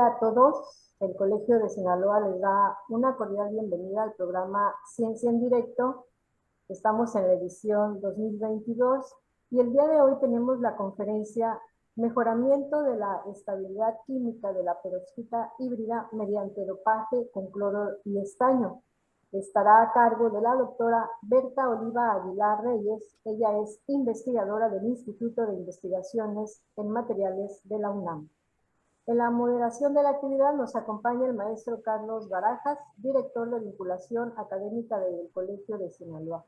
día a todos. El Colegio de Sinaloa les da una cordial bienvenida al programa Ciencia en Directo. Estamos en la edición 2022 y el día de hoy tenemos la conferencia Mejoramiento de la estabilidad química de la perovskita híbrida mediante dopaje con cloro y estaño. Estará a cargo de la doctora Berta Oliva Aguilar Reyes. Ella es investigadora del Instituto de Investigaciones en Materiales de la UNAM. En la moderación de la actividad nos acompaña el maestro Carlos Barajas, director de vinculación académica del Colegio de Sinaloa.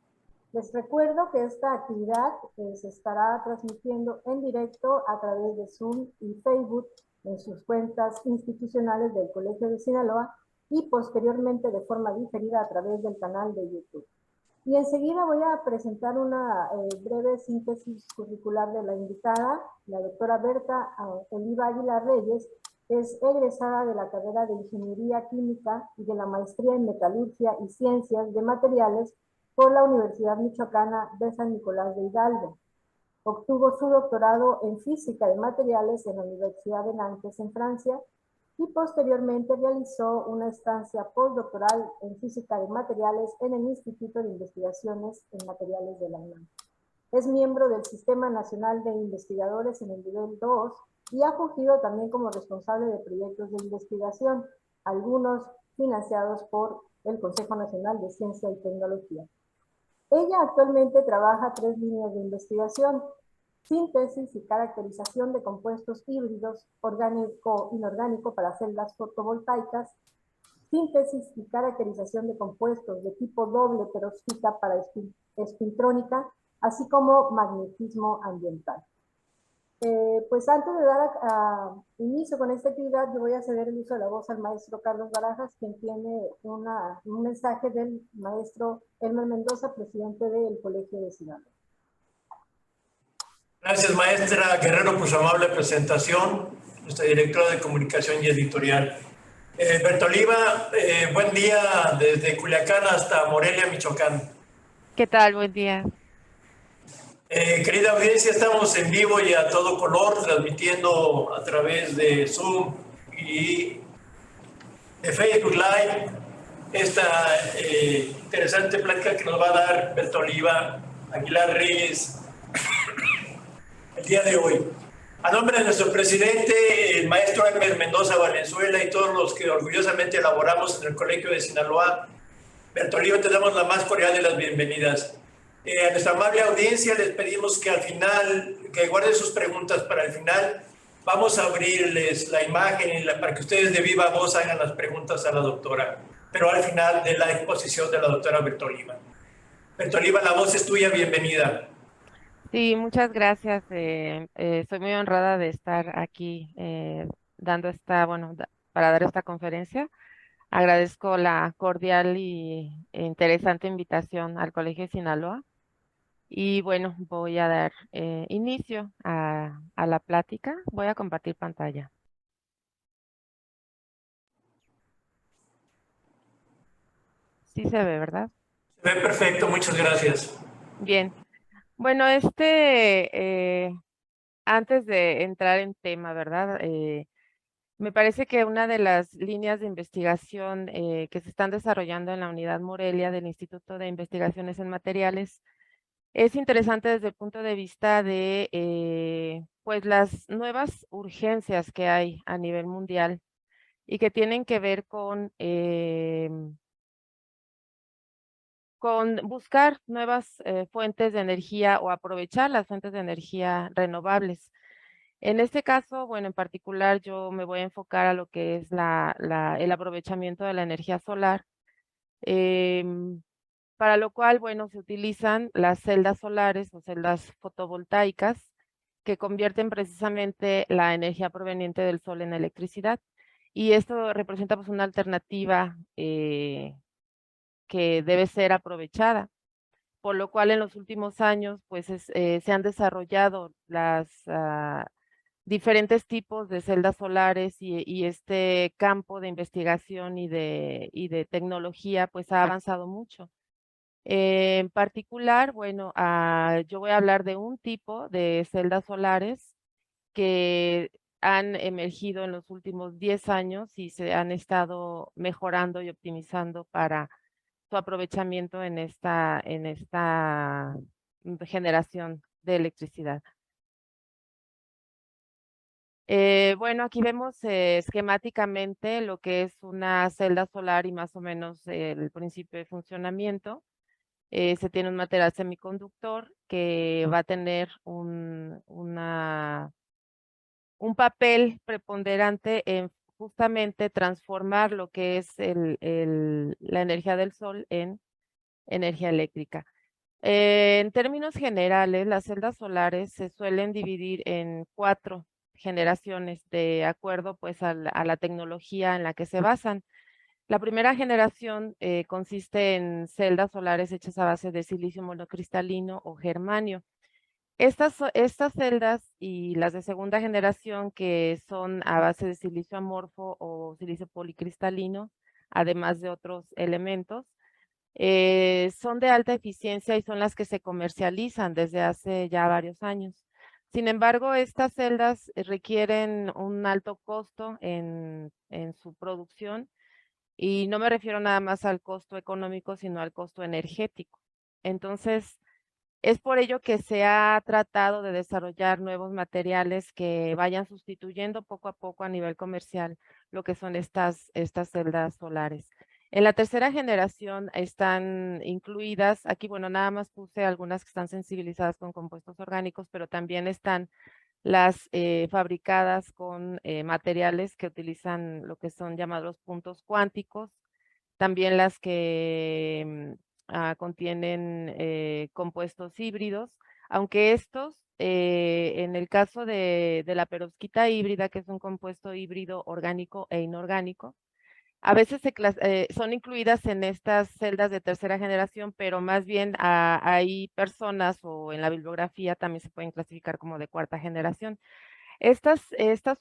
Les recuerdo que esta actividad se estará transmitiendo en directo a través de Zoom y Facebook en sus cuentas institucionales del Colegio de Sinaloa y posteriormente de forma diferida a través del canal de YouTube. Y enseguida voy a presentar una breve síntesis curricular de la invitada. La doctora Berta Oliva Aguilar Reyes es egresada de la carrera de Ingeniería Química y de la maestría en Metalurgia y Ciencias de Materiales por la Universidad Michoacana de San Nicolás de Hidalgo. Obtuvo su doctorado en Física de Materiales en la Universidad de Nantes, en Francia, y posteriormente realizó una estancia postdoctoral en Física de Materiales en el Instituto de Investigaciones en Materiales de la UNAM. Es miembro del Sistema Nacional de Investigadores en el nivel 2 y ha fungido también como responsable de proyectos de investigación, algunos financiados por el Consejo Nacional de Ciencia y Tecnología. Ella actualmente trabaja 3 líneas de investigación: síntesis y caracterización de compuestos híbridos orgánico-inorgánico para celdas fotovoltaicas, síntesis y caracterización de compuestos de tipo doble perovskita para espintrónica, así como magnetismo ambiental. Pues antes de dar inicio con esta actividad, yo voy a ceder el uso de la voz al maestro Carlos Barajas, quien tiene un mensaje del maestro Elmer Mendoza, presidente del Colegio de Sinaloa. Gracias, maestra Guerrero, por su amable presentación, nuestra directora de comunicación y editorial. Berta Oliva, buen día desde Culiacán hasta Morelia, Michoacán. ¿Qué tal? Buen día. Querida audiencia, estamos en vivo y a todo color, transmitiendo a través de Zoom y de Facebook Live esta interesante plática que nos va a dar Berta Oliva Aguilar Reyes el día de hoy. A nombre de nuestro presidente, el maestro Elmer Mendoza Valenzuela, y todos los que orgullosamente elaboramos en el Colegio de Sinaloa, Berta Oliva, te damos la más cordial de las bienvenidas. A nuestra amable audiencia les pedimos que al final, que guarden sus preguntas para el final. Vamos a abrirles la imagen para que ustedes de viva voz hagan las preguntas a la doctora, pero al final de la exposición de la doctora Berta Oliva. Berta Oliva, la voz es tuya, bienvenida. Sí, muchas gracias. Soy muy honrada de estar aquí dando para dar esta conferencia. Agradezco la cordial e interesante invitación al Colegio de Sinaloa. Y bueno, voy a dar inicio a la plática. Voy a compartir pantalla. Sí se ve, ¿verdad? Se ve perfecto, muchas gracias. Bien. Bueno, antes de entrar en tema, ¿verdad? Me parece que una de las líneas de investigación que se están desarrollando en la Unidad Morelia del Instituto de Investigaciones en Materiales es interesante desde el punto de vista de pues las nuevas urgencias que hay a nivel mundial y que tienen que ver con buscar nuevas fuentes de energía o aprovechar las fuentes de energía renovables. En este caso, bueno, en particular yo me voy a enfocar a lo que es el aprovechamiento de la energía solar, para lo cual, bueno, se utilizan las celdas solares o celdas fotovoltaicas que convierten precisamente la energía proveniente del sol en electricidad. Y esto representa pues una alternativa que debe ser aprovechada, por lo cual en los últimos años pues se han desarrollado las diferentes tipos de celdas solares y este campo de investigación y de tecnología pues ha avanzado mucho. En particular, bueno, yo voy a hablar de un tipo de celdas solares que han emergido en los últimos 10 años y se han estado mejorando y optimizando para su aprovechamiento en esta generación de electricidad. Bueno, aquí vemos esquemáticamente lo que es una celda solar y más o menos el principio de funcionamiento. Se tiene un material semiconductor que va a tener un papel preponderante en justamente transformar lo que es la energía del sol en energía eléctrica. En términos generales, las celdas solares se suelen dividir en 4 generaciones de acuerdo pues a la tecnología en la que se basan. La primera generación consiste en celdas solares hechas a base de silicio monocristalino o germanio. Estas celdas y las de segunda generación, que son a base de silicio amorfo o silicio policristalino, además de otros elementos, son de alta eficiencia y son las que se comercializan desde hace ya varios años. Sin embargo, estas celdas requieren un alto costo en su producción, y no me refiero nada más al costo económico, sino al costo energético. Entonces, es por ello que se ha tratado de desarrollar nuevos materiales que vayan sustituyendo poco a poco a nivel comercial lo que son estas celdas solares. En la tercera generación están incluidas, aquí bueno, nada más puse algunas que están sensibilizadas con compuestos orgánicos, pero también están las fabricadas con materiales que utilizan lo que son llamados puntos cuánticos, también las que contienen compuestos híbridos, aunque estos, en el caso de la perovskita híbrida, que es un compuesto híbrido orgánico e inorgánico, a veces son incluidas en estas celdas de tercera generación, pero más bien hay personas, o en la bibliografía también se pueden clasificar como de cuarta generación. Estas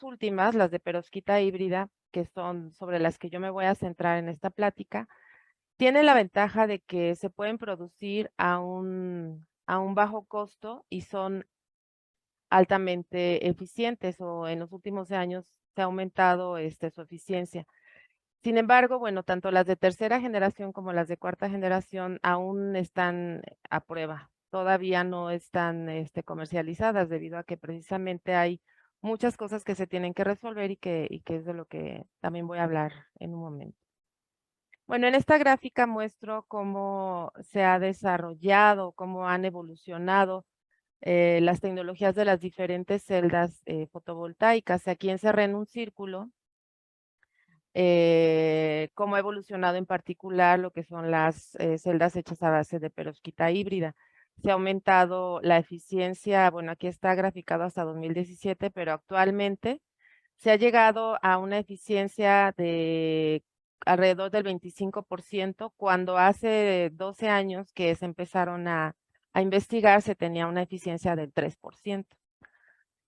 últimas, las de perovskita híbrida, que son sobre las que yo me voy a centrar en esta plática, tienen la ventaja de que se pueden producir a un bajo costo y son altamente eficientes, o en los últimos años se ha aumentado su eficiencia. Sin embargo, bueno, tanto las de tercera generación como las de cuarta generación aún están a prueba. Todavía no están comercializadas, debido a que precisamente hay muchas cosas que se tienen que resolver y que es de lo que también voy a hablar en un momento. Bueno, en esta gráfica muestro cómo se ha desarrollado, cómo han evolucionado las tecnologías de las diferentes celdas fotovoltaicas. Aquí encerré en un círculo cómo ha evolucionado en particular lo que son las celdas hechas a base de perovskita híbrida. Se ha aumentado la eficiencia, bueno, aquí está graficado hasta 2017, pero actualmente se ha llegado a una eficiencia de alrededor del 25%, cuando hace 12 años que se empezaron a investigar se tenía una eficiencia del 3%.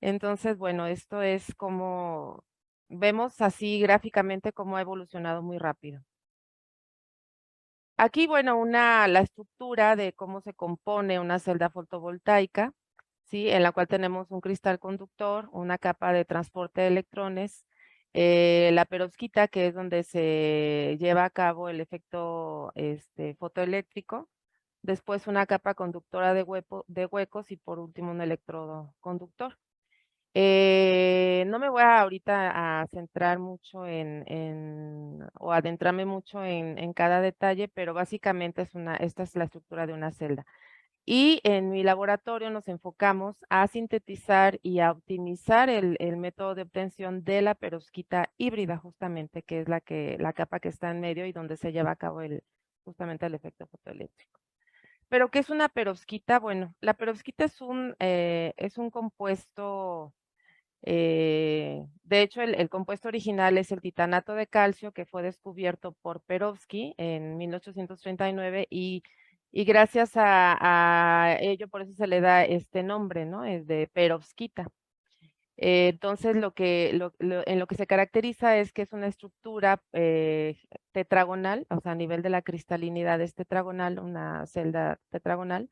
Entonces, bueno, esto es como vemos así gráficamente cómo ha evolucionado muy rápido. Aquí, bueno, la estructura de cómo se compone una celda fotovoltaica, ¿sí? En la cual tenemos un cristal conductor, una capa de transporte de electrones, la perovskita, que es donde se lleva a cabo el efecto fotoeléctrico, después una capa conductora de huecos y por último un electrodo conductor. No me voy ahorita a centrar mucho o adentrarme mucho en cada detalle, pero básicamente esta es la estructura de una celda. Y en mi laboratorio nos enfocamos a sintetizar y a optimizar el método de obtención de la perovskita híbrida, justamente, que es la capa que está en medio y donde se lleva a cabo justamente el efecto fotoeléctrico. ¿Pero qué es una perovskita? Bueno, la perovskita es un compuesto. De hecho, el compuesto original es el titanato de calcio, que fue descubierto por Perovský en 1839, y gracias a ello, por eso se le da este nombre, ¿no? Es de perovskita. Entonces, en lo que se caracteriza es que es una estructura tetragonal, o sea, a nivel de la cristalinidad es tetragonal, una celda tetragonal,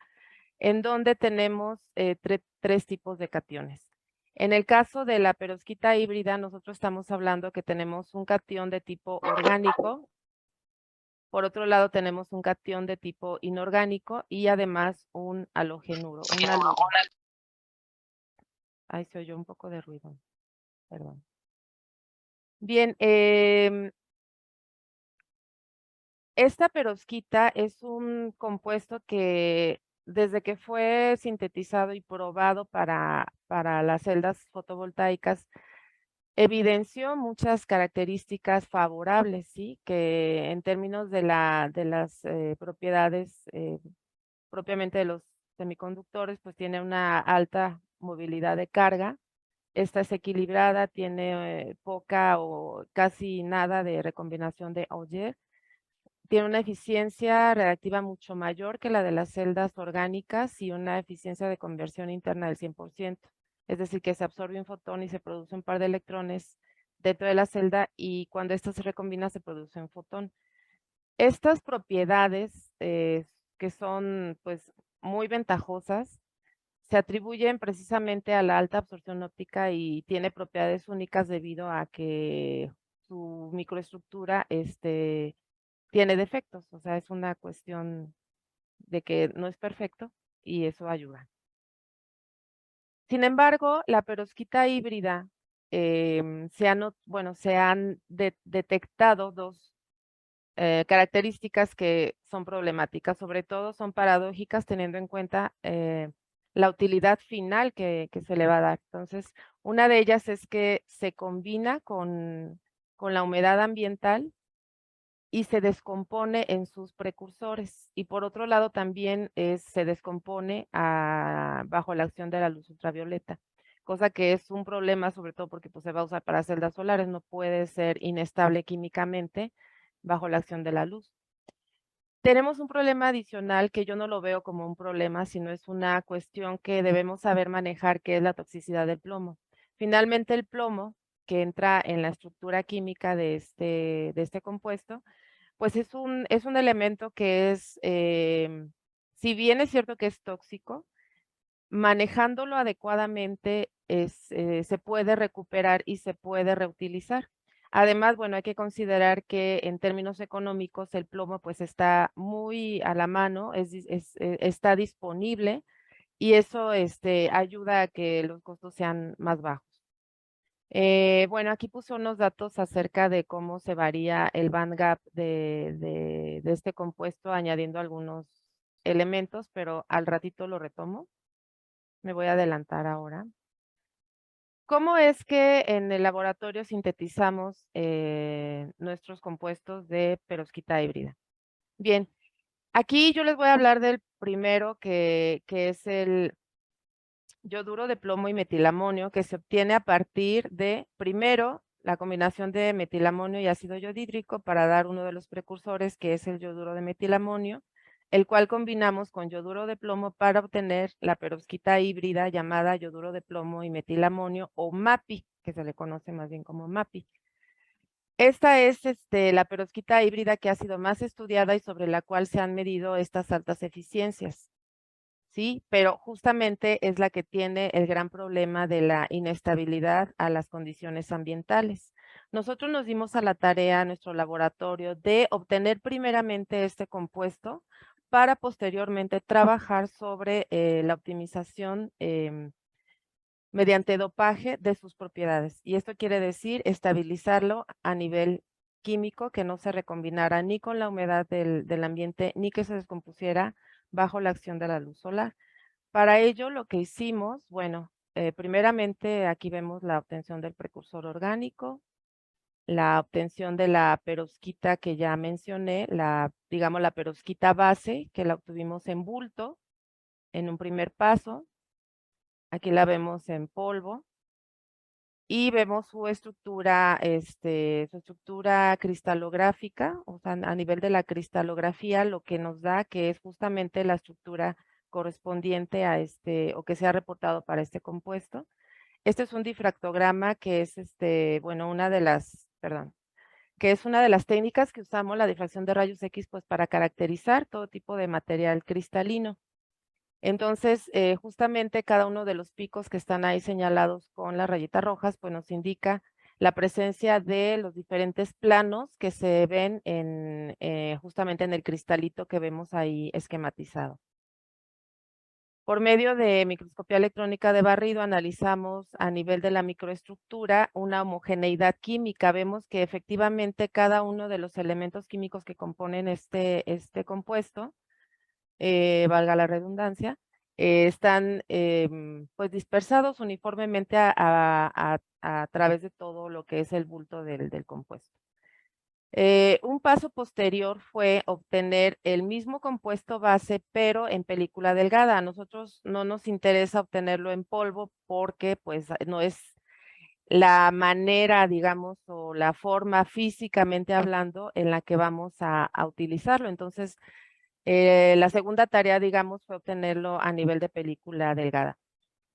en donde tenemos tres tipos de cationes. En el caso de la perovskita híbrida, nosotros estamos hablando que tenemos un catión de tipo orgánico. Por otro lado, tenemos un catión de tipo inorgánico y además un halogenuro, un haluro. Ahí se oyó un poco de ruido, perdón. Bien, esta perovskita es un compuesto que desde que fue sintetizado y probado para las celdas fotovoltaicas, evidenció muchas características favorables, ¿sí? Que en términos de las propiedades propiamente de los semiconductores, pues tiene una alta movilidad de carga. Esta es equilibrada, tiene poca o casi nada de recombinación de Auger. Tiene una eficiencia reactiva mucho mayor que la de las celdas orgánicas y una eficiencia de conversión interna del 100%. Es decir, que se absorbe un fotón y se produce un par de electrones dentro de la celda y cuando esta se recombina se produce un fotón. Estas propiedades que son pues muy ventajosas se atribuyen precisamente a la alta absorción óptica y tiene propiedades únicas debido a que su microestructura tiene defectos, o sea, es una cuestión de que no es perfecto y eso ayuda. Sin embargo, la perovskita híbrida se han detectado dos características que son problemáticas, sobre todo son paradójicas teniendo en cuenta la utilidad final que se le va a dar. Entonces, una de ellas es que se combina con la humedad ambiental y se descompone en sus precursores. Y por otro lado también se descompone bajo la acción de la luz ultravioleta, cosa que es un problema sobre todo porque pues, se va a usar para celdas solares, no puede ser inestable químicamente bajo la acción de la luz. Tenemos un problema adicional que yo no lo veo como un problema, sino es una cuestión que debemos saber manejar, que es la toxicidad del plomo. Finalmente, el plomo, que entra en la estructura química de este compuesto, pues es un elemento que si bien es cierto que es tóxico, manejándolo adecuadamente se puede recuperar y se puede reutilizar. Además, bueno, hay que considerar que en términos económicos el plomo pues está muy a la mano, está disponible y eso ayuda a que los costos sean más bajos. Bueno, aquí puse unos datos acerca de cómo se varía el band gap de este compuesto añadiendo algunos elementos, pero al ratito lo retomo. Me voy a adelantar ahora. ¿Cómo es que en el laboratorio sintetizamos nuestros compuestos de perovskita híbrida? Bien, aquí yo les voy a hablar del primero que es el yoduro de plomo y metilamonio que se obtiene a partir de, primero, la combinación de metilamonio y ácido yodhídrico para dar uno de los precursores que es el yoduro de metilamonio, el cual combinamos con yoduro de plomo para obtener la perovskita híbrida llamada yoduro de plomo y metilamonio o MAPI, que se le conoce más bien como MAPI. Esta es la perovskita híbrida que ha sido más estudiada y sobre la cual se han medido estas altas eficiencias. Sí, pero justamente es la que tiene el gran problema de la inestabilidad a las condiciones ambientales. Nosotros nos dimos a la tarea, nuestro laboratorio, de obtener primeramente este compuesto para posteriormente trabajar sobre la optimización mediante dopaje de sus propiedades. Y esto quiere decir estabilizarlo a nivel químico, que no se recombinara ni con la humedad del ambiente, ni que se descompusiera bajo la acción de la luz solar. Para ello, lo que hicimos, bueno, primeramente aquí vemos la obtención del precursor orgánico, la obtención de la perovskita que ya mencioné, digamos la perovskita base, que la obtuvimos en bulto en un primer paso. Aquí la vemos en polvo. Y vemos su estructura cristalográfica, o sea, a nivel de la cristalografía, lo que nos da que es justamente la estructura correspondiente a o que se ha reportado para este compuesto. Este es un difractograma que es, bueno, que es una de las técnicas que usamos, la difracción de rayos X, pues para caracterizar todo tipo de material cristalino. Entonces, justamente cada uno de los picos que están ahí señalados con las rayitas rojas, pues nos indica la presencia de los diferentes planos que se ven justamente en el cristalito que vemos ahí esquematizado. Por medio de microscopía electrónica de barrido analizamos a nivel de la microestructura una homogeneidad química. Vemos que efectivamente cada uno de los elementos químicos que componen este compuesto, valga la redundancia, están pues dispersados uniformemente a través de todo lo que es el bulto del compuesto. Un paso posterior fue obtener el mismo compuesto base, pero en película delgada. A nosotros no nos interesa obtenerlo en polvo porque pues no es la manera, digamos, o la forma físicamente hablando en la que vamos a utilizarlo. Entonces, la segunda tarea, digamos, fue obtenerlo a nivel de película delgada.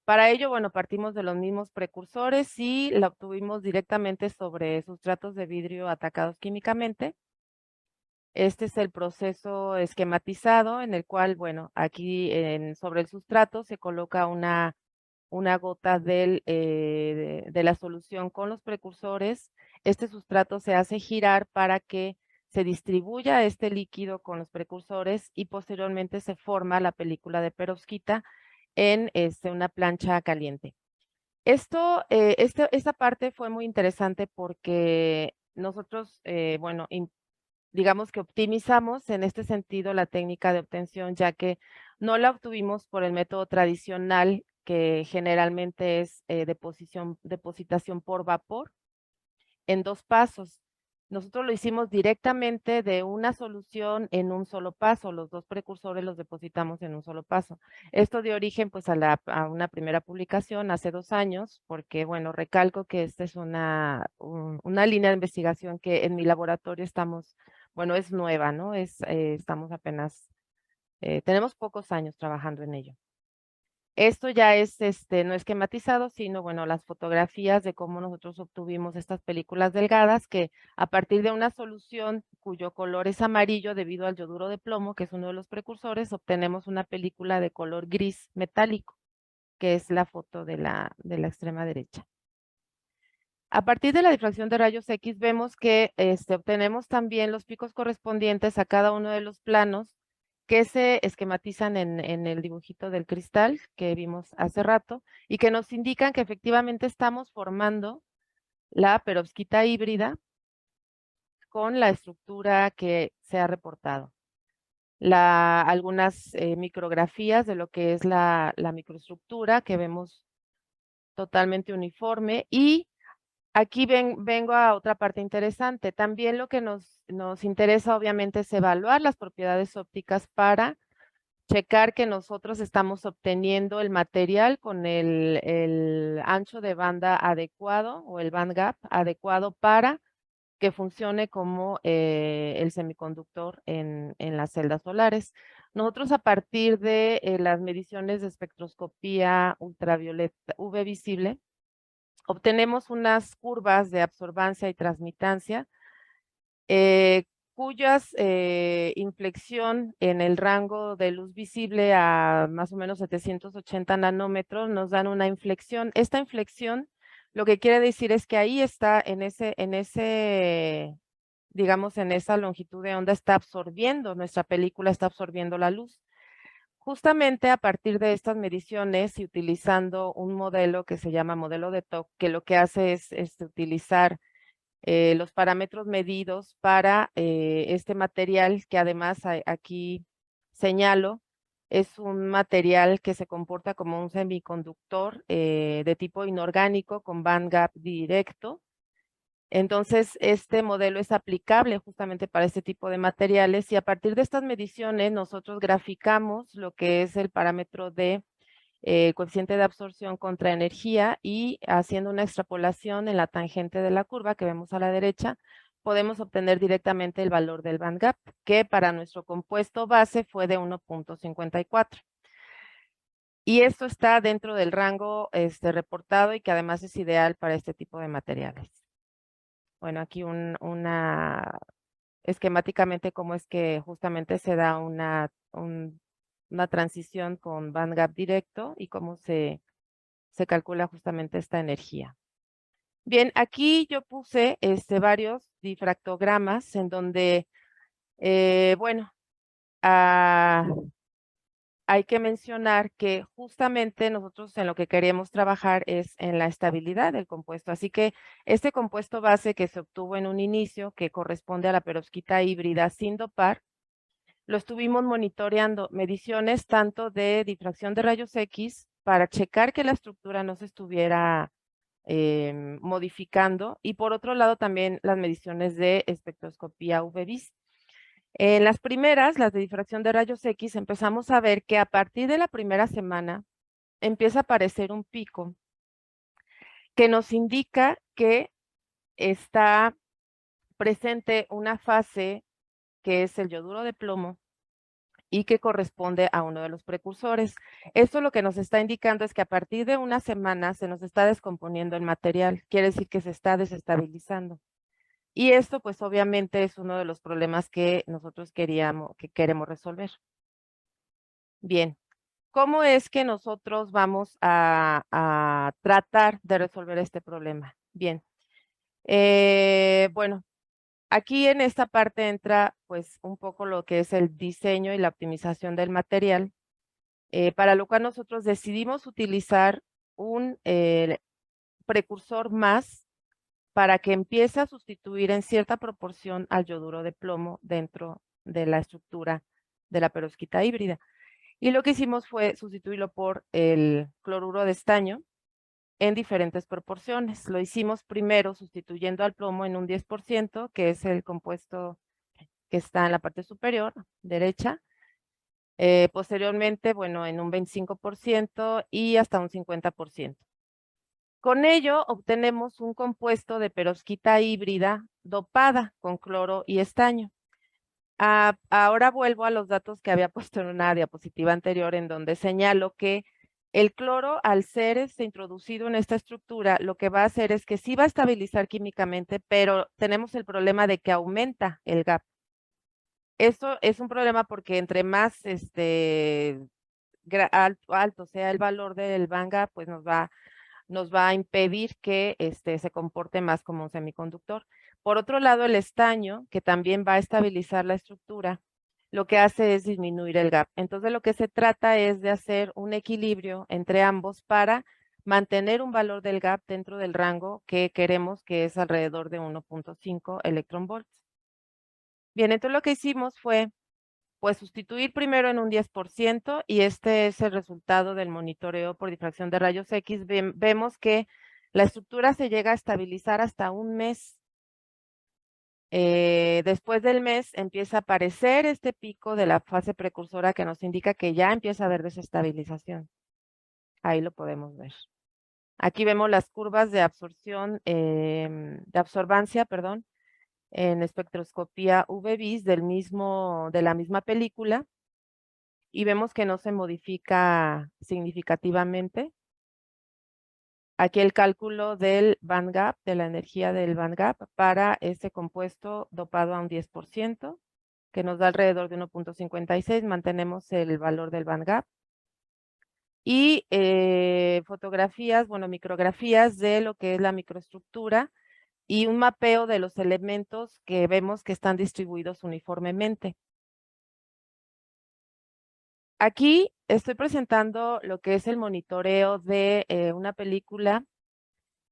Para ello, bueno, partimos de los mismos precursores y la obtuvimos directamente sobre sustratos de vidrio atacados químicamente. Este es el proceso esquematizado en el cual, bueno, aquí sobre el sustrato se coloca una gota de la solución con los precursores. Este sustrato se hace girar para que se distribuya este líquido con los precursores y posteriormente se forma la película de perovskita en una plancha caliente. Esta parte fue muy interesante porque nosotros, bueno, digamos que optimizamos en este sentido la técnica de obtención, ya que no la obtuvimos por el método tradicional, que generalmente es depositación por vapor, en 2 pasos. Nosotros lo hicimos directamente de una solución en un solo paso. Los 2 precursores los depositamos en un solo paso. Esto dio origen pues a una primera publicación hace 2 años, porque bueno, recalco que esta es una línea de investigación que en mi laboratorio estamos, bueno, es nueva, ¿no? Estamos apenas, tenemos pocos años trabajando en ello. Esto ya es, no esquematizado, sino, bueno, las fotografías de cómo nosotros obtuvimos estas películas delgadas que a partir de una solución cuyo color es amarillo debido al yoduro de plomo, que es uno de los precursores, obtenemos una película de color gris metálico, que es la foto de la extrema derecha. A partir de la difracción de rayos X vemos que obtenemos también los picos correspondientes a cada uno de los planos que se esquematizan en el dibujito del cristal que vimos hace rato y que nos indican que efectivamente estamos formando la perovskita híbrida con la estructura que se ha reportado. Algunas micrografías de lo que es la microestructura que vemos totalmente uniforme y aquí vengo a otra parte interesante. También lo que nos interesa obviamente es evaluar las propiedades ópticas para checar que nosotros estamos obteniendo el material con el ancho de banda adecuado o el band gap adecuado para que funcione como el semiconductor en las celdas solares. Nosotros a partir de las mediciones de espectroscopía ultravioleta UV visible, obtenemos unas curvas de absorbancia y transmitancia, cuyas inflexión en el rango de luz visible a más o menos 780 nanómetros nos dan una inflexión. Esta inflexión lo que quiere decir es que ahí está digamos, en esa longitud de onda está absorbiendo, nuestra película está absorbiendo la luz. Justamente a partir de estas mediciones y utilizando un modelo que se llama modelo de TOC, que lo que hace es utilizar los parámetros medidos para este material que además aquí señalo, es un material que se comporta como un semiconductor de tipo inorgánico con band gap directo. Entonces, este modelo es aplicable justamente para este tipo de materiales y a partir de estas mediciones nosotros graficamos lo que es el parámetro de coeficiente de absorción contra energía y haciendo una extrapolación en la tangente de la curva que vemos a la derecha, podemos obtener directamente el valor del band gap, que para nuestro compuesto base fue de 1.54. Y esto está dentro del rango reportado y que además es ideal para este tipo de materiales. Bueno, aquí esquemáticamente cómo es que justamente se da una transición con bandgap directo y cómo se calcula justamente esta energía. Bien, aquí yo puse varios difractogramas en donde, bueno, hay que mencionar que justamente nosotros en lo que queremos trabajar es en la estabilidad del compuesto. Así que este compuesto base que se obtuvo en un inicio, que corresponde a la perovskita híbrida sin dopar, lo estuvimos monitoreando, mediciones tanto de difracción de rayos X para checar que la estructura no se estuviera modificando, y por otro lado también las mediciones de espectroscopía UV-Vis. En las primeras, las de difracción de rayos X, empezamos a ver que a partir de la primera semana empieza a aparecer un pico que nos indica que está presente una fase que es el yoduro de plomo y que corresponde a uno de los precursores. Esto lo que nos está indicando es que a partir de una semana se nos está descomponiendo el material, quiere decir que se está desestabilizando. Y esto pues obviamente es uno de los problemas que nosotros queremos resolver. Bien, ¿cómo es que nosotros vamos a tratar de resolver este problema? Bien, bueno, aquí en esta parte entra pues un poco lo que es el diseño y la optimización del material, para lo cual nosotros decidimos utilizar un precursor más para que empiece a sustituir en cierta proporción al yoduro de plomo dentro de la estructura de la perovskita híbrida. Y lo que hicimos fue sustituirlo por el cloruro de estaño en diferentes proporciones. Lo hicimos primero sustituyendo al plomo en un 10%, que es el compuesto que está en la parte superior derecha. Posteriormente, bueno, en un 25% y hasta un 50%. Con ello obtenemos un compuesto de perovskita híbrida dopada con cloro y estaño. Ahora vuelvo a los datos que había puesto en una diapositiva anterior, en donde señalo que el cloro, al ser introducido en esta estructura, lo que va a hacer es que sí va a estabilizar químicamente, pero tenemos el problema de que aumenta el gap. Esto es un problema porque entre más alto sea el valor del bandgap, pues nos va a impedir que se comporte más como un semiconductor. Por otro lado, el estaño, que también va a estabilizar la estructura, lo que hace es disminuir el gap. Entonces, lo que se trata es de hacer un equilibrio entre ambos para mantener un valor del gap dentro del rango que queremos, que es alrededor de 1.5 electronvolts. Bien, entonces lo que hicimos fue pues sustituir primero en un 10%, y este es el resultado del monitoreo por difracción de rayos X. Vemos que la estructura se llega a estabilizar hasta un mes. Después del mes empieza a aparecer este pico de la fase precursora que nos indica que ya empieza a haber desestabilización. Ahí lo podemos ver. Aquí vemos las curvas de absorción, de absorbancia, perdón, en espectroscopía UV-Vis de la misma película, y vemos que no se modifica significativamente. Aquí el cálculo del bandgap, de la energía del bandgap para este compuesto dopado a un 10%, que nos da alrededor de 1.56, mantenemos el valor del bandgap. Y fotografías, bueno, micrografías de lo que es la microestructura y un mapeo de los elementos que vemos que están distribuidos uniformemente. Aquí estoy presentando lo que es el monitoreo de una película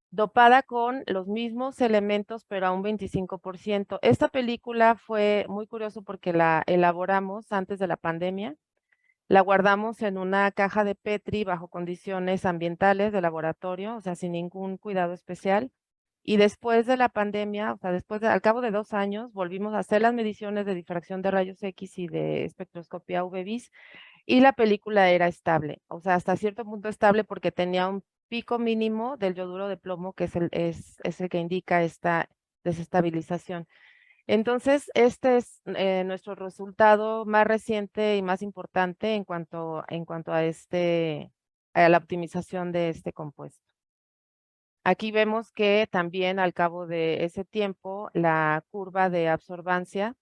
dopada con los mismos elementos, pero a un 25%. Esta película fue muy curioso porque la elaboramos antes de la pandemia. La guardamos en una caja de Petri bajo condiciones ambientales de laboratorio, o sea, sin ningún cuidado especial. Y después de la pandemia, o sea, al cabo de 2 años, volvimos a hacer las mediciones de difracción de rayos X y de espectroscopía UV-Vis, y la película era estable, o sea, hasta cierto punto estable porque tenía un pico mínimo del yoduro de plomo, que es el que indica esta desestabilización. Entonces, este es nuestro resultado más reciente y más importante en cuanto a la optimización de este compuesto. Aquí vemos que también al cabo de ese tiempo la curva de absorbancia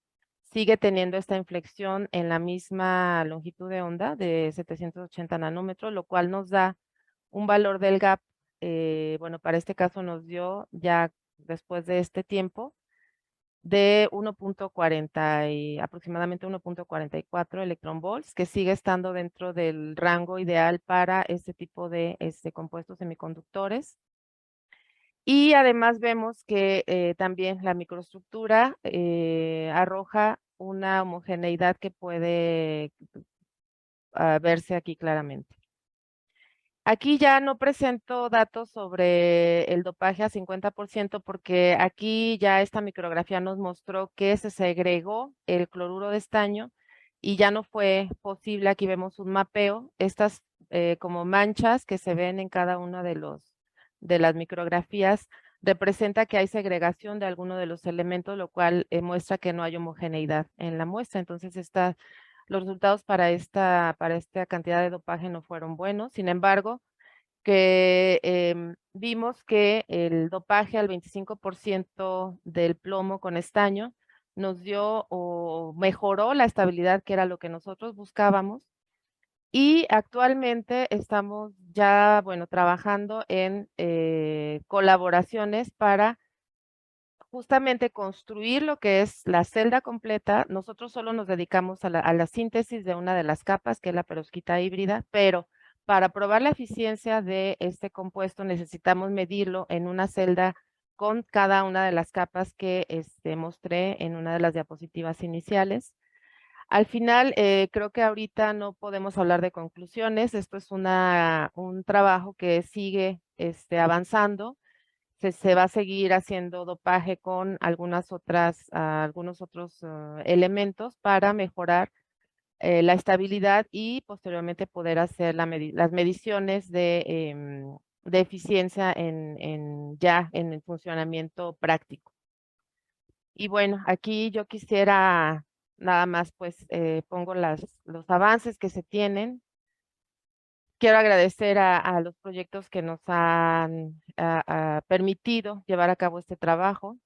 sigue teniendo esta inflexión en la misma longitud de onda de 780 nanómetros, lo cual nos da un valor del gap, bueno, para este caso nos dio ya después de este tiempo de 1.40 y aproximadamente 1.44 electronvolts, que sigue estando dentro del rango ideal para este tipo de compuestos semiconductores. Y además vemos que también la microestructura arroja una homogeneidad que puede verse aquí claramente. Aquí ya no presento datos sobre el dopaje a 50% porque aquí ya esta micrografía nos mostró que se segregó el cloruro de estaño y ya no fue posible. Aquí vemos un mapeo, estas como manchas que se ven en cada una de las micrografías representa que hay segregación de alguno de los elementos, lo cual muestra que no hay homogeneidad en la muestra. Entonces los resultados para esta cantidad de dopaje no fueron buenos. Sin embargo, que vimos que el dopaje al 25% del plomo con estaño nos dio o mejoró la estabilidad, que era lo que nosotros buscábamos. Y actualmente estamos ya, bueno, trabajando en colaboraciones para justamente construir lo que es la celda completa. Nosotros solo nos dedicamos a la síntesis de una de las capas, que es la perovskita híbrida, pero para probar la eficiencia de este compuesto necesitamos medirlo en una celda con cada una de las capas que mostré en una de las diapositivas iniciales. Al final, creo que ahorita no podemos hablar de conclusiones. Esto es un trabajo que sigue avanzando. Se va a seguir haciendo dopaje con algunos otros elementos para mejorar la estabilidad y posteriormente poder hacer las mediciones de eficiencia ya en el funcionamiento práctico. Y bueno, aquí yo quisiera nada más, pues pongo los avances que se tienen. Quiero agradecer a los proyectos que nos han permitido llevar a cabo este trabajo.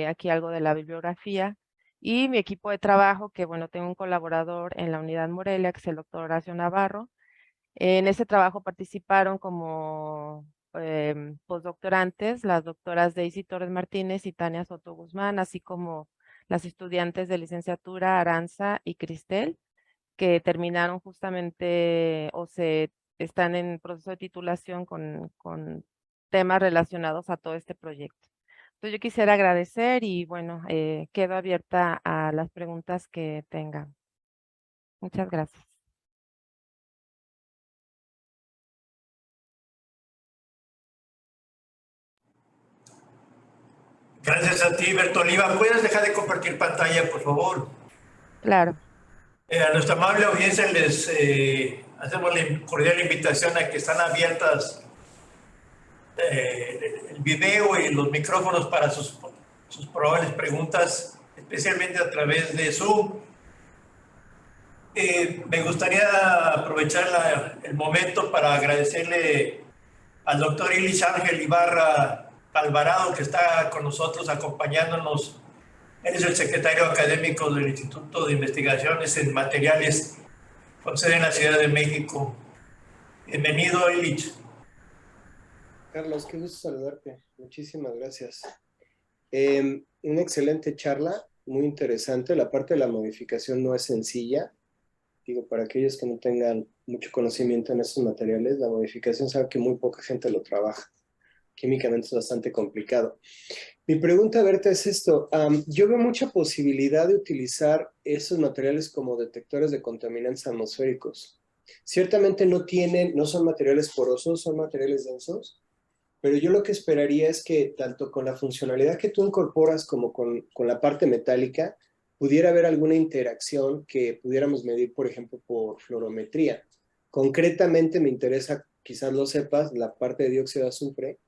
Aquí algo de la bibliografía. Y mi equipo de trabajo, que bueno, tengo un colaborador en la unidad Morelia, que es el doctor Horacio Navarro. En ese trabajo participaron como postdoctorantes las doctoras Daisy Torres Martínez y Tania Soto Guzmán, así como las estudiantes de licenciatura Aranza y Cristel, que terminaron justamente o están en proceso de titulación con temas relacionados a todo este proyecto. Entonces yo quisiera agradecer y bueno, quedo abierta a las preguntas que tengan. Muchas gracias. Gracias a ti, Bertoliva. ¿Puedes dejar de compartir pantalla, por favor? Claro. A nuestra amable audiencia les hacemos la cordial invitación a que están abiertas el video y los micrófonos para sus probables preguntas, especialmente a través de Zoom. Me gustaría aprovechar el momento para agradecerle al doctor Ilich Ángel Ibarra Alvarado, que está con nosotros acompañándonos. Él es el secretario académico del Instituto de Investigaciones en Materiales, con sede en la Ciudad de México. Bienvenido, Ilich. Carlos, qué gusto saludarte. Muchísimas gracias. Una excelente charla, muy interesante. La parte de la modificación no es sencilla. Digo, para aquellos que no tengan mucho conocimiento en estos materiales, la modificación sabe que muy poca gente lo trabaja. Químicamente es bastante complicado. Mi pregunta, Berta, es esto. Yo veo mucha posibilidad de utilizar esos materiales como detectores de contaminantes atmosféricos. Ciertamente no son materiales porosos, son materiales densos, pero yo lo que esperaría es que tanto con la funcionalidad que tú incorporas como con la parte metálica, pudiera haber alguna interacción que pudiéramos medir, por ejemplo, por fluorometría. Concretamente me interesa, quizás lo sepas, la parte de dióxido de azufre,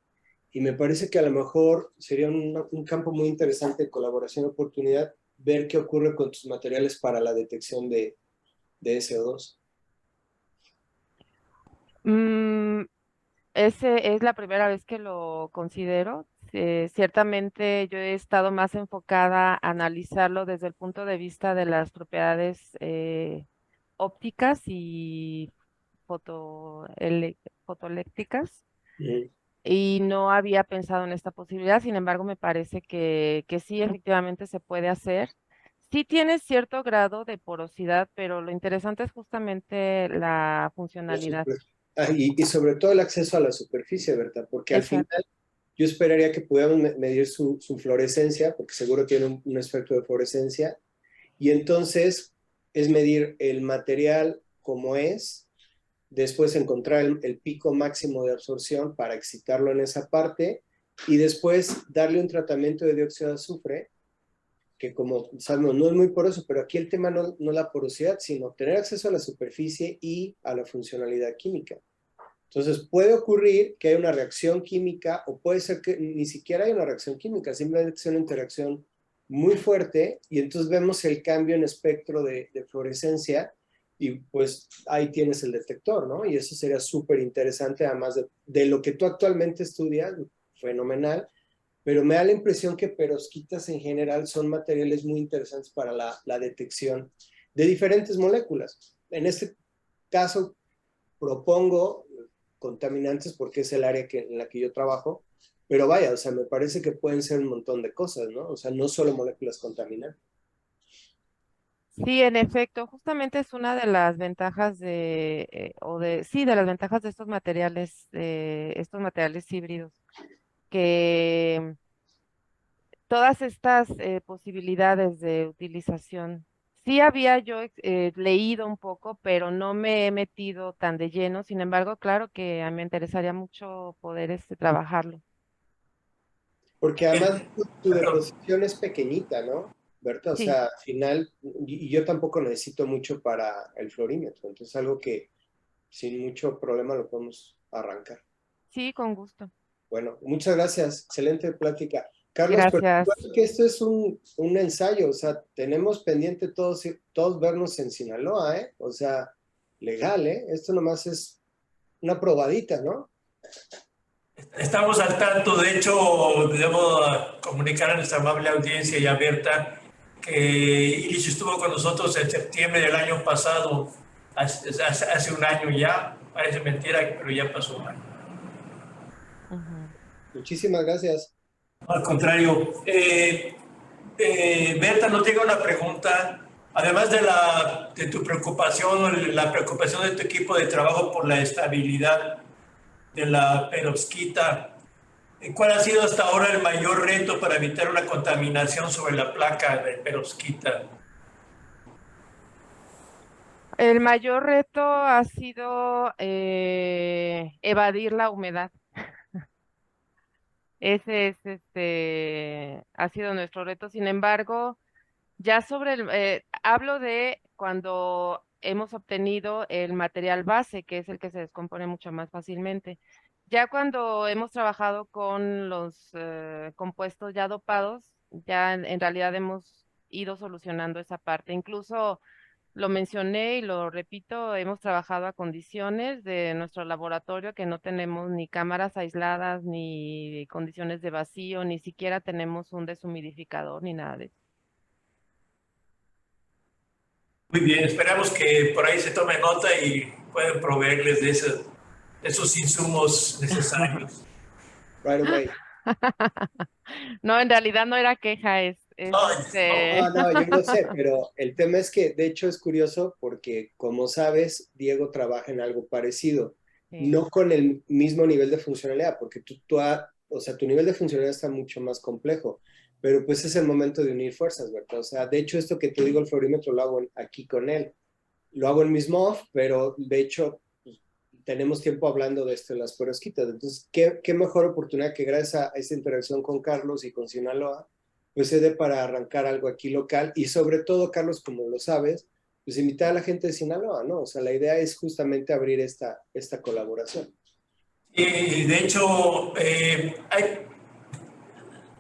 y me parece que a lo mejor sería un campo muy interesante de colaboración y oportunidad ver qué ocurre con tus materiales para la detección de SO2. Ese es la primera vez que lo considero. ciertamente yo he estado más enfocada a analizarlo desde el punto de vista de las propiedades ópticas y fotoeléctricas, Ujú. y no había pensado en esta posibilidad. Sin embargo, me parece que sí, efectivamente se puede hacer. Sí tiene cierto grado de porosidad, pero lo interesante es justamente la La funcionalidad. super- y sobre todo el acceso a la superficie, ¿verdad? Porque al final Exacto. yo esperaría que pudiéramos medir su fluorescencia, porque seguro tiene un efecto de fluorescencia, y entonces es medir el material como es, después encontrar el pico máximo de absorción para excitarlo en esa parte, y después darle un tratamiento de dióxido de azufre, que como sabemos no es muy poroso, pero aquí el tema no la porosidad, sino tener acceso a la superficie y a la funcionalidad química. Entonces puede ocurrir que haya una reacción química o puede ser que ni siquiera haya una reacción química, simplemente sea una interacción muy fuerte y entonces vemos el cambio en espectro de fluorescencia y pues ahí tienes el detector, ¿no? Y eso sería súper interesante, además de lo que tú actualmente estudias, fenomenal, pero me da la impresión que perovskitas en general son materiales muy interesantes para la detección de diferentes moléculas. En este caso, propongo contaminantes porque es el área en la que yo trabajo, pero vaya, o sea, me parece que pueden ser un montón de cosas, ¿no? O sea, no solo moléculas contaminantes. Sí, en efecto, justamente es una de las ventajas sí, de las ventajas de estos materiales híbridos, que todas estas posibilidades de utilización, sí había yo leído un poco, pero no me he metido tan de lleno. Sin embargo, claro que a mí me interesaría mucho poder trabajarlo. Porque además Bien, tu perdón. deposición es pequeñita, ¿no? Berta, o Sí, sea, al final, y yo tampoco necesito mucho para el fluorímetro, entonces algo que sin mucho problema lo podemos arrancar. sí, con gusto. Bueno, muchas gracias, excelente plática. Carlos, pero Gracias. igual que esto es un ensayo, o sea, tenemos pendiente todos vernos en Sinaloa, ¿eh? O sea, legal, ¿eh? Esto nomás es una probadita, ¿no? Estamos al tanto, de hecho, debo comunicar a nuestra amable audiencia y a Berta que Iris estuvo con nosotros en septiembre del año pasado, hace un año ya, parece mentira, pero ya pasó un año. Ujú. Muchísimas gracias. Al contrario, Berta nos llega una pregunta, además de tu preocupación, la preocupación de tu equipo de trabajo por la estabilidad de la perovskita. ¿Cuál ha sido hasta ahora el mayor reto para evitar una contaminación sobre la placa de perovskita? El mayor reto ha sido evadir la humedad. Ese es ha sido nuestro reto. Sin embargo, ya hablo de cuando hemos obtenido el material base, que es el que se descompone mucho más fácilmente. Ya cuando hemos trabajado con los compuestos ya dopados, ya en realidad hemos ido solucionando esa parte. Incluso lo mencioné y lo repito, hemos trabajado a condiciones de nuestro laboratorio que no tenemos ni cámaras aisladas, ni condiciones de vacío, ni siquiera tenemos un deshumidificador, ni nada de eso. Muy bien, esperamos que por ahí se tome nota y puedan proveerles de esos insumos necesarios. Right away. No, en realidad no era queja, Ay, No, no, yo lo sé, pero el tema es que de hecho es curioso porque, como sabes, Diego trabaja en algo parecido, sí. no con el mismo nivel de funcionalidad, porque o sea, tu nivel de funcionalidad está mucho más complejo, pero pues es el momento de unir fuerzas, ¿verdad? O sea, de hecho esto que te digo, el fluorímetro lo hago aquí con él, lo hago en mi MOF, pero de hecho pues, tenemos tiempo hablando de esto en las perovskitas. Entonces, ¿qué mejor oportunidad que gracias a esta interacción con Carlos y con Sinaloa, pues se dé para arrancar algo aquí local y sobre todo, Carlos, como lo sabes, pues invitar a la gente de Sinaloa, ¿no? O sea, la idea es justamente abrir esta colaboración. y de hecho,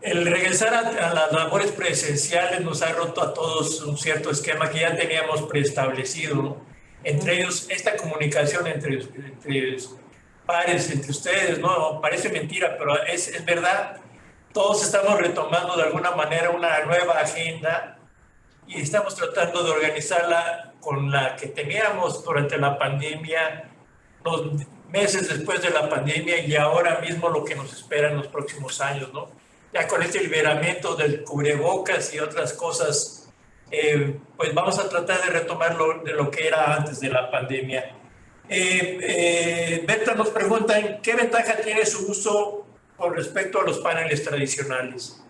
el regresar a las labores presenciales nos ha roto a todos un cierto esquema que ya teníamos preestablecido, ¿no? Entre Ujú. ellos, esta comunicación entre pares, entre ustedes, ¿no? Parece mentira, pero es verdad. todos estamos retomando de alguna manera una nueva agenda y estamos tratando de organizarla con la que teníamos durante la pandemia, los meses después de la pandemia y ahora mismo lo que nos espera en los próximos años, ¿no? Ya con este liberamiento del cubrebocas y otras cosas, pues vamos a tratar de retomar de lo que era antes de la pandemia. Berta nos pregunta, ¿qué ventaja tiene su uso con respecto a los paneles tradicionales?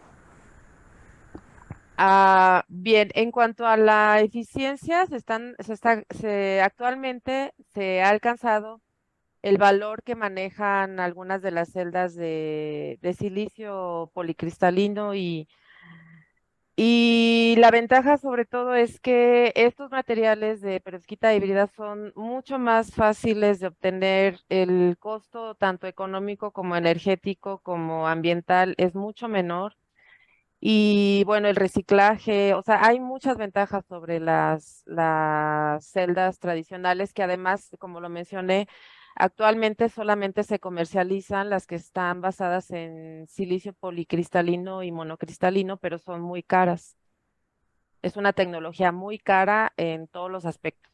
Bien, en cuanto a la eficiencia, actualmente se ha alcanzado el valor que manejan algunas de las celdas de silicio policristalino y la ventaja sobre todo es que estos materiales de perovskita híbrida son mucho más fáciles de obtener. El costo tanto económico como energético como ambiental es mucho menor. Y bueno, el reciclaje, o sea, hay muchas ventajas sobre las celdas tradicionales que además, como lo mencioné, actualmente solamente se comercializan las que están basadas en silicio policristalino y monocristalino, pero son muy caras. Es una tecnología muy cara en todos los aspectos.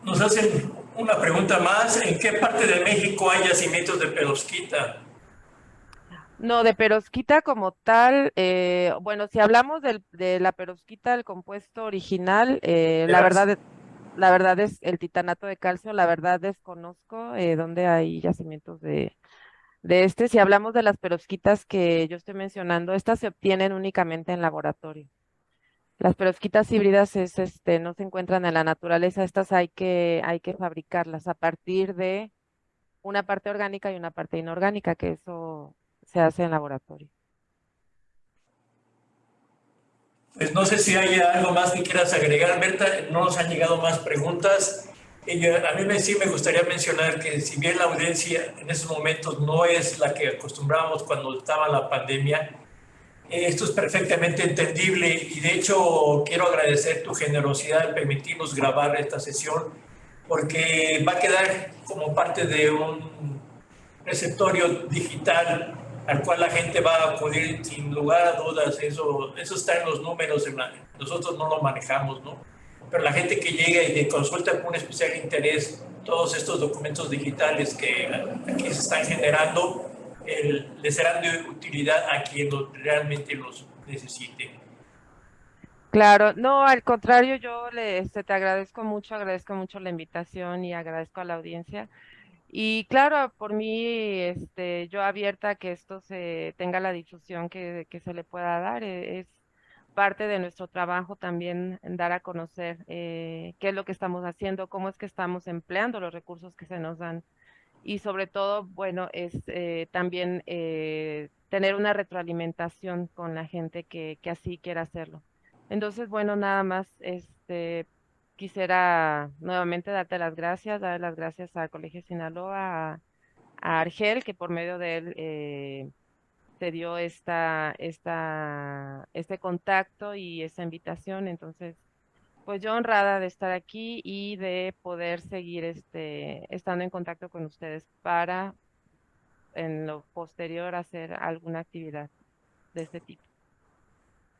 Nos hacen una pregunta más, ¿en qué parte de México hay yacimientos de perovskita? No, de perovskita como tal, bueno, si hablamos de la perovskita, el compuesto original, la verdad es el titanato de calcio, la verdad desconozco dónde hay yacimientos de este. Si hablamos de las perovskitas que yo estoy mencionando, estas se obtienen únicamente en laboratorio. Las perovskitas híbridas no se encuentran en la naturaleza, estas hay que fabricarlas a partir de una parte orgánica y una parte inorgánica, que eso se hace en laboratorio. Pues no sé si hay algo más que quieras agregar, Berta. No nos han llegado más preguntas. A mí sí me gustaría mencionar que si bien la audiencia en estos momentos no es la que acostumbrábamos cuando estaba la pandemia, esto es perfectamente entendible y de hecho quiero agradecer tu generosidad en permitirnos grabar esta sesión porque va a quedar como parte de un receptorio digital al cual la gente va a acudir sin lugar a dudas. Eso está en los números, nosotros no lo manejamos, ¿no? Pero la gente que llega y que consulta con un especial interés todos estos documentos digitales que aquí se están generando, les serán de utilidad a quien realmente los necesite. Claro, no, al contrario, te agradezco mucho la invitación y agradezco a la audiencia. Y claro, por mí, yo abierta a que esto tenga la difusión que se le pueda dar. Es parte de nuestro trabajo también dar a conocer qué es lo que estamos haciendo, cómo es que estamos empleando los recursos que se nos dan. Y sobre todo, bueno, es también tener una retroalimentación con la gente que así quiera hacerlo. Entonces, bueno, nada más, quisiera nuevamente dar las gracias al Colegio Sinaloa, a Argel, que por medio de él se dio este contacto y esta invitación. Entonces, pues yo honrada de estar aquí y de poder seguir estando en contacto con ustedes para en lo posterior hacer alguna actividad de este tipo.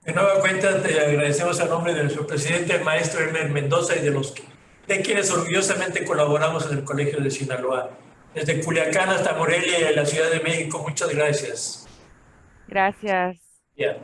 De nueva cuenta, te agradecemos a nombre de nuestro presidente, el maestro Hermes Mendoza, y de quienes orgullosamente colaboramos en el Colegio de Sinaloa. Desde Culiacán hasta Morelia y la Ciudad de México, muchas gracias. Gracias. Yeah.